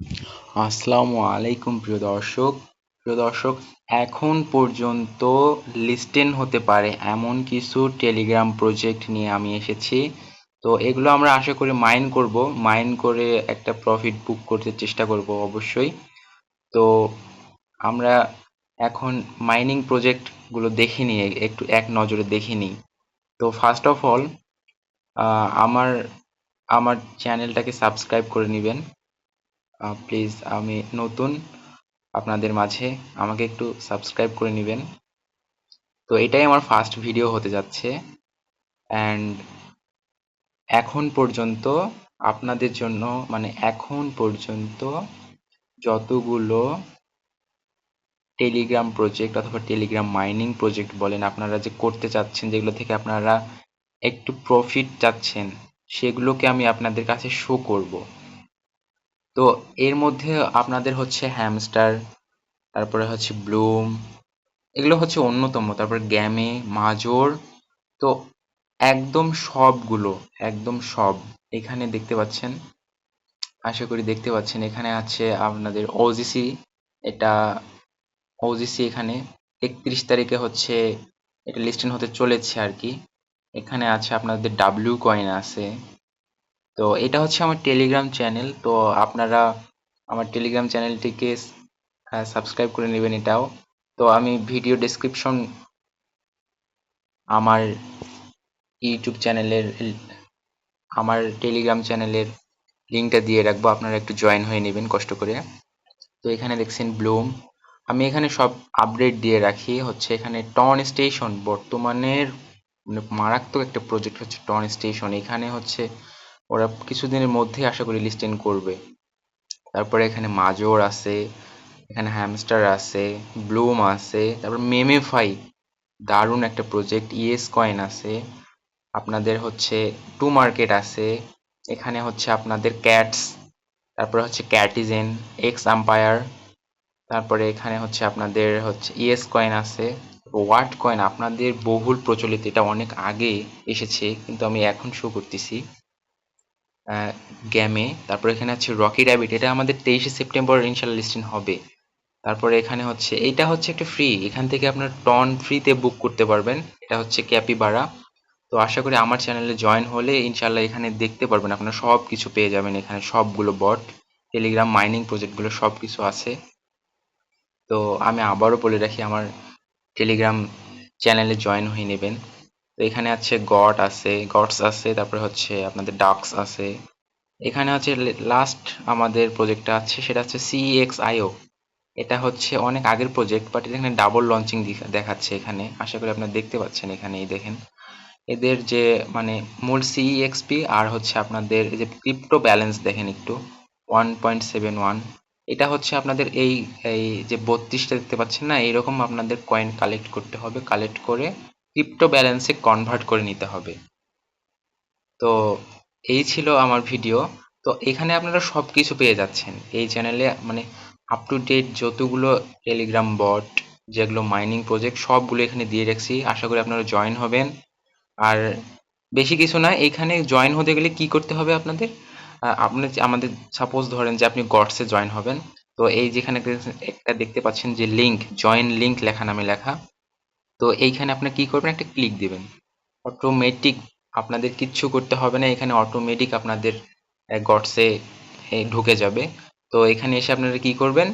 আসসালামু আলাইকুম প্রিয় দর্শক, এখন পর্যন্ত লিস্টেন হতে পারে এমন কিছু টেলিগ্রাম প্রজেক্ট নিয়ে আমি এসেছি। তো এগুলো আমরা আশা করি মাইন করে একটা প্রফিট বুক করতে চেষ্টা করব অবশ্যই। তো আমরা এখন মাইনিং প্রজেক্ট গুলো দেখে নিই, একটু এক নজরে দেখে নিই। তো ফার্স্ট অফ অল আমার আমার চ্যানেলটাকে সাবস্ক্রাইব করে নেবেন প্লিজ। আমি নতুন আপনাদের মাঝে, আমাকে একটু সাবস্ক্রাইব করে নেবেন। তো এটাই আমার ফার্স্ট ভিডিও হতে যাচ্ছে। অ্যান্ড এখন পর্যন্ত আপনাদের জন্য, মানে এখন পর্যন্ত যতগুলো টেলিগ্রাম প্রজেক্ট অথবা টেলিগ্রাম মাইনিং প্রজেক্ট বলেন আপনারা যে করতে চাচ্ছেন, যেগুলো থেকে আপনারা একটু প্রফিট চাচ্ছেন, সেগুলোকে আমি আপনাদের কাছে শো করব। তো এর মধ্যে আপনাদের হচ্ছে হ্যামস্টার, তারপরে হচ্ছে ব্লুম, এগুলো হচ্ছে অন্যতম। তারপর গ্যামে, মাজর, তো একদম সব এখানে দেখতে পাচ্ছেন। আশা করি দেখতে পাচ্ছেন। এখানে আছে আপনাদের ওজিসি। এটা ওজিসি এখানে 31 তারিখে হচ্ছে এটা লিস্টেন হতে চলেছে আর কি। এখানে আছে আপনাদের ডাব্লিউ কয়েন আছে। তো এটা হচ্ছে আমার টেলিগ্রাম চ্যানেল। তো আপনারা আমার টেলিগ্রাম চ্যানেলটিকে সাবস্ক্রাইব করে নেবেন এটাও। তো আমি ভিডিও ডেসক্রিপশন আমার ইউটিউব চ্যানেলের, আমার টেলিগ্রাম চ্যানেলের লিঙ্কটা দিয়ে রাখবো, আপনারা একটু জয়েন হয়ে নেবেন কষ্ট করে। তো এখানে দেখছেন ব্লুম। আমি এখানে সব আপডেট দিয়ে রাখি। হচ্ছে এখানে টন স্টেশন বর্তমানের মানে মারাত্মক একটা প্রজেক্ট হচ্ছে টন স্টেশন। এখানে হচ্ছে ওরা কিছুদিনের মধ্যেই আশা করি লিস্টেন করবে। তারপরে এখানে মাজোর আছে, এখানে হ্যামস্টার আছে, ব্লুম আছে, তারপর মেমেফাই দারুণ একটা প্রজেক্ট, ইএস কয়েন আছে, আপনাদের হচ্ছে টু মার্কেট আছে, এখানে হচ্ছে আপনাদের ক্যাটস, তারপরে হচ্ছে ক্যাটিজেন, এক্স আম্পায়ার, তারপরে এখানে হচ্ছে আপনাদের হচ্ছে ইএস কয়েন আছে, ওয়াট কয়েন আপনাদের বহুল প্রচলিত, এটা অনেক আগে এসেছে কিন্তু আমি এখন শো করতেছি গ্যামে। তারপর এখানে আছে রকি র্যাবিট, এটা আমাদের 23শে সেপ্টেম্বর ইনশাল্লাহ লিস্টিং হবে। তারপরে এখানে হচ্ছে এইটা হচ্ছে একটা ফ্রি, এখান থেকে আপনার টন ফ্রিতে বুক করতে পারবেন। এটা হচ্ছে ক্যাপিবারা। তো আশা করি আমার চ্যানেলে জয়েন হলে ইনশাল্লাহ এখানে দেখতে পারবেন, আপনারা সব কিছু পেয়ে যাবেন। এখানে সবগুলো বট, টেলিগ্রাম মাইনিং প্রজেক্টগুলো সব কিছু আছে। তো আমি আবারও বলে রাখি, আমার টেলিগ্রাম চ্যানেলে জয়েন হয়ে নেবেন। তো এখানে আছে গডস আছে, তারপরে হচ্ছে আপনাদের ডাক্স আছে। এখানে হচ্ছে লাস্ট আমাদের প্রজেক্টটা আছে, সেটা হচ্ছে সিএক্সআইও। এটা হচ্ছে অনেক আগের প্রজেক্ট, বাট এখানে ডাবল লঞ্চিং দেখাচ্ছে এখানে। আশা করি আপনারা দেখতে পাচ্ছেন, এখানে এই দেখেন এদের যে মানে মূল সিইএক্সপি আর হচ্ছে আপনাদের এই যে ক্রিপ্টো ব্যালেন্স দেখেন একটু 1.71। এটা হচ্ছে আপনাদের এই এই যে 32টা দেখতে পাচ্ছেন না, এইরকম আপনাদের কয়েন কালেক্ট করতে হবে, কালেক্ট করে ক্রিপ্টো ব্যালেন্সে কনভার্ট করে নিতে হবে। তো এই ছিল আমার ভিডিও। তো এখানে আপনারা সব কিছু পেয়ে যাচ্ছেন এই চ্যানেলে, মানে আপ টু ডেট যতগুলো টেলিগ্রাম বট, যেগুলো মাইনিং প্রজেক্ট, সবগুলো এখানে দিয়ে রাখছি। আশা করি আপনারা জয়েন হবেন। আর বেশি কিছু না, এখানে জয়েন হতে গেলে কি করতে হবে আপনাদের, আপনি আমাদের সাপোজ ধরেন যে আপনি গডসে জয়েন হবেন। তো এই যেখানে একটা দেখতে পাচ্ছেন যে লিংক, জয়েন লিংক লেখা, নামে লেখা। তো এইখানে আপনি কি করবেন, একটা ক্লিক দিবেন। অটোমেটিক, আপনাদের কিচ্ছু করতে হবে না, এখানে অটোমেটিক আপনাদের গডসে ঢুকে যাবে। তো এখানে এসে আপনারা কি করবেন,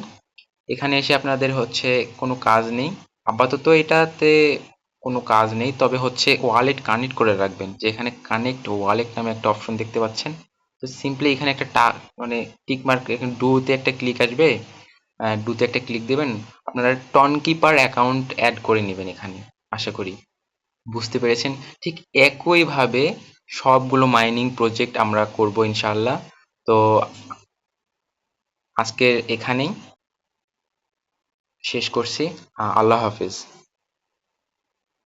এখানে এসে আপনাদের হচ্ছে কোনো কাজ নেই আপাতত, এটাতে কোনো কাজ নেই, তবে হচ্ছে ওয়ালেট কানেক্ট করে রাখবেন। যে এখানে কানেক্ট ওয়ালেট নামে একটা অপশন দেখতে পাচ্ছেন। তো সিম্পলি এখানে একটা মানে টিক মার্ক, এখানে ডুতে একটা ক্লিক আসবে, ডুতে একটা ক্লিক দেবেন। আপনারা টন কিপার অ্যাকাউন্ট অ্যাড করে নেবেন এখানে। আশা করি বুঝতে পেরেছেন। ঠিক একইভাবে সবগুলো মাইনিং প্রজেক্ট আমরা করব ইনশাআল্লাহ। তো আজকে এখানেই শেষ করছি। আল্লাহ হাফেজ।